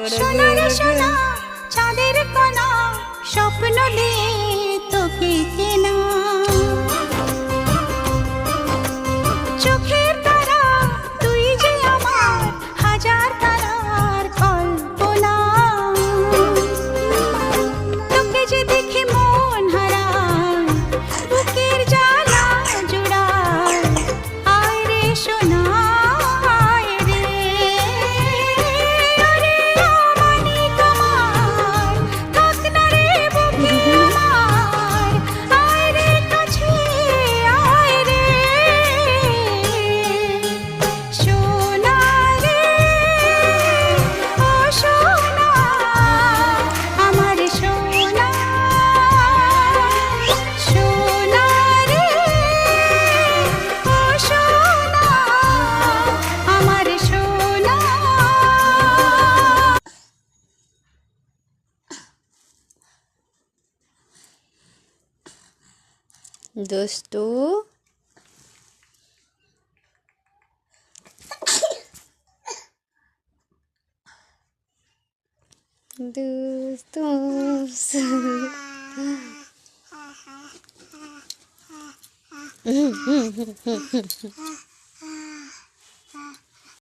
সোনা রে সোনা চাঁদের কণা স্বপ্ন দিয়ে তোকে কেনা চোখের তারা তুই যে আমার হাজার তারার কল্পনা তোকে যে দেখে মন হারায় বুকের জ্বালা জুড়ায় আয় রে সোনা আয় রে ওরে আমানি তোমার থাক না রে বুকে আমার আয় রে কাছে আয় রে সোনা রে ও সোনা আমার সোনা সোনা রে ও সোনা আমার সোনা দুষ্টু দুষ্টু